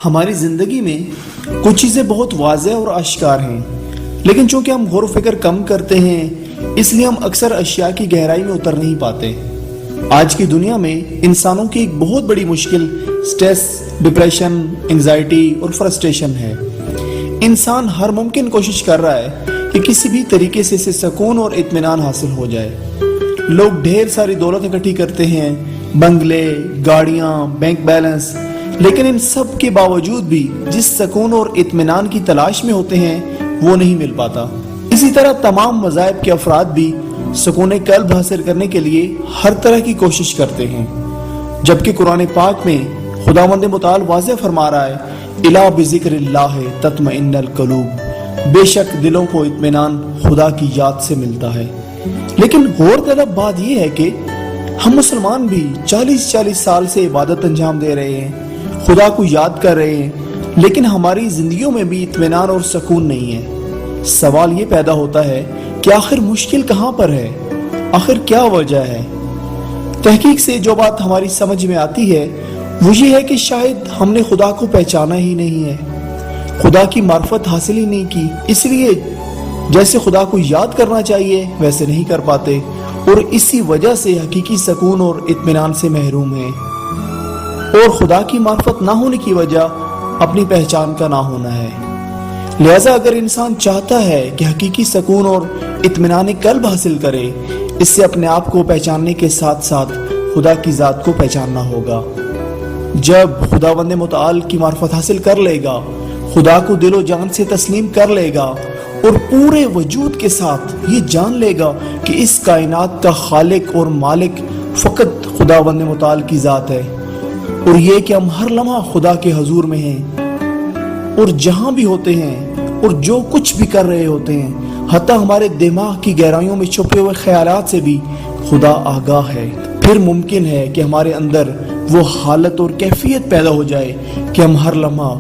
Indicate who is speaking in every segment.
Speaker 1: ہماری زندگی میں کچھ چیزیں بہت واضح اور آشکار ہیں، لیکن چونکہ ہم غور و فکر کم کرتے ہیں اس لیے ہم اکثر اشیاء کی گہرائی میں اتر نہیں پاتے۔ آج کی دنیا میں انسانوں کی ایک بہت بڑی مشکل سٹریس، ڈپریشن، انگزائٹی اور فرسٹریشن ہے۔ انسان ہر ممکن کوشش کر رہا ہے کہ کسی بھی طریقے سے اسے سکون اور اطمینان حاصل ہو جائے۔ لوگ ڈھیر ساری دولت اکٹھی کرتے ہیں، بنگلے، گاڑیاں، بینک بیلنس، لیکن ان سب کے باوجود بھی جس سکون اور اطمینان کی تلاش میں ہوتے ہیں وہ نہیں مل پاتا۔ اسی طرح تمام مذاہب کے افراد بھی سکون قلب حاصل کرنے کے لیے ہر طرح کی کوشش کرتے ہیں، جبکہ قرآن پاک میں خداوند متعال واضح فرما رہا ہے الا بذکر اللہ تطمئن القلوب، بے شک دلوں کو اطمینان خدا کی یاد سے ملتا ہے۔ لیکن غور طلب بات یہ ہے کہ ہم مسلمان بھی 40 سال سے عبادت انجام دے رہے ہیں، خدا کو یاد کر رہے ہیں، لیکن ہماری زندگیوں میں بھی اطمینان اور سکون نہیں ہے۔ سوال یہ پیدا ہوتا ہے کہ آخر مشکل کہاں پر ہے؟ آخر کیا وجہ ہے؟ تحقیق سے جو بات ہماری سمجھ میں آتی ہے وہ یہ ہے کہ شاید ہم نے خدا کو پہچانا ہی نہیں ہے، خدا کی معرفت حاصل ہی نہیں کی، اس لیے جیسے خدا کو یاد کرنا چاہیے ویسے نہیں کر پاتے، اور اسی وجہ سے حقیقی سکون اور اطمینان سے محروم ہیں۔ اور خدا کی معرفت نہ ہونے کی وجہ اپنی پہچان کا نہ ہونا ہے۔ لہٰذا اگر انسان چاہتا ہے کہ حقیقی سکون اور اطمینان قلب حاصل کرے، اس سے اپنے آپ کو پہچاننے کے ساتھ ساتھ خدا کی ذات کو پہچاننا ہوگا۔ جب خداوند متعال کی معرفت حاصل کر لے گا، خدا کو دل و جان سے تسلیم کر لے گا اور پورے وجود کے ساتھ یہ جان لے گا کہ اس کائنات کا خالق اور مالک فقط خداوند متعال کی ذات ہے، اور یہ کہ ہم ہر لمحہ خدا کے حضور میں ہیں، اور جہاں بھی ہوتے ہیں اور جو کچھ بھی کر رہے ہوتے ہیں، حتیٰ ہمارے دماغ کی گہرائیوں میں چھپے ہوئے خیالات سے بھی خدا آگاہ ہے۔ پھر ممکن ہے کہ ہمارے اندر وہ حالت اور کیفیت پیدا ہو جائے کہ ہم ہر لمحہ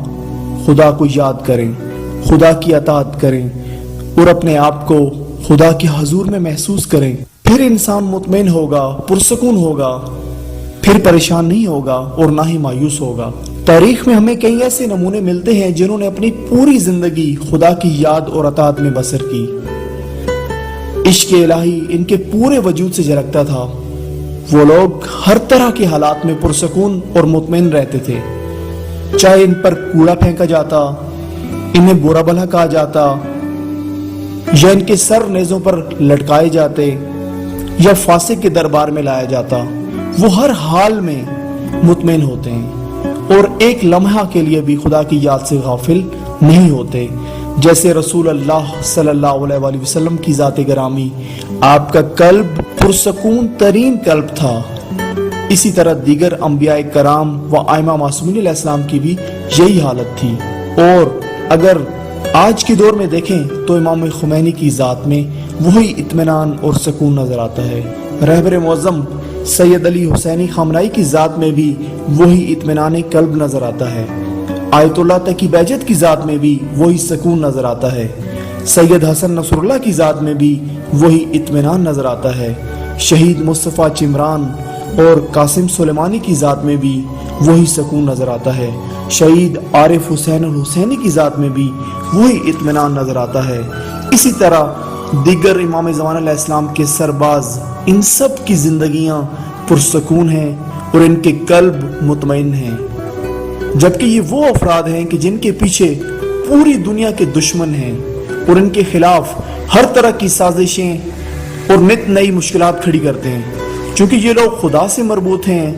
Speaker 1: خدا کو یاد کریں، خدا کی اطاعت کریں اور اپنے آپ کو خدا کے حضور میں محسوس کریں۔ پھر انسان مطمئن ہوگا، پرسکون ہوگا، پھر پریشان نہیں ہوگا اور نہ ہی مایوس ہوگا۔ تاریخ میں ہمیں کئی ایسے نمونے ملتے ہیں جنہوں نے اپنی پوری زندگی خدا کی یاد اور اطاعت میں بسر کی۔ عشق الہی ان کے پورے وجود سے جھلکتا تھا۔ وہ لوگ ہر طرح کے حالات میں پرسکون اور مطمئن رہتے تھے، چاہے ان پر کوڑا پھینکا جاتا، انہیں برا بھلا کہا جاتا، یا ان کے سر نیزوں پر لٹکائے جاتے، یا فاسق کے دربار میں لایا جاتا، وہ ہر حال میں مطمئن ہوتے ہیں اور ایک لمحہ کے لیے بھی خدا کی یاد سے غافل نہیں ہوتے۔ جیسے رسول اللہ صلی اللہ علیہ وآلہ وسلم کی ذات گرامی، آپ کا قلب پرسکون ترین قلب تھا۔ اسی طرح دیگر انبیاء کرام و ائمہ معصومین علیہ السلام کی بھی یہی حالت تھی۔ اور اگر آج کے دور میں دیکھیں تو امام خمینی کی ذات میں وہی اطمینان اور سکون نظر آتا ہے۔ رہبر معظم سید علی حسینی خامنائی کی ذات میں بھی وہی اطمینان قلب نظر آتا ہے۔ آیت اللہ تقی بہجت کی ذات میں بھی وہی سکون نظر آتا ہے۔ سید حسن نصر اللہ کی ذات میں بھی وہی اطمینان نظر آتا ہے۔ شہید مصطفیٰ چمران اور قاسم سلیمانی کی ذات میں بھی وہی سکون نظر آتا ہے۔ شہید عارف حسین الحسینی کی ذات میں بھی وہی اطمینان نظر آتا ہے۔ اسی طرح دیگر امام زمان علیہ السلام کے سرباز، ان سب کی زندگیاں پرسکون ہیں اور ان کے قلب مطمئن ہیں، جبکہ یہ وہ افراد ہیں کہ جن کے پیچھے پوری دنیا کے دشمن ہیں اور ان کے خلاف ہر طرح کی سازشیں اور نت نئی مشکلات کھڑی کرتے ہیں۔ چونکہ یہ لوگ خدا سے مربوط ہیں،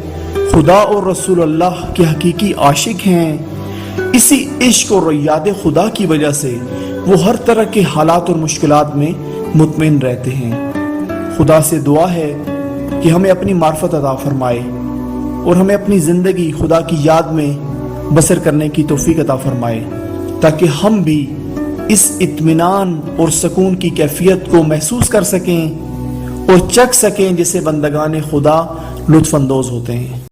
Speaker 1: خدا اور رسول اللہ کے حقیقی عاشق ہیں، اسی عشق اور یاد خدا کی وجہ سے وہ ہر طرح کے حالات اور مشکلات میں مطمئن رہتے ہیں۔ خدا سے دعا ہے کہ ہمیں اپنی معرفت عطا فرمائے اور ہمیں اپنی زندگی خدا کی یاد میں بسر کرنے کی توفیق عطا فرمائے، تاکہ ہم بھی اس اطمینان اور سکون کی کیفیت کو محسوس کر سکیں اور چکھ سکیں جسے بندگان خدا لطف اندوز ہوتے ہیں۔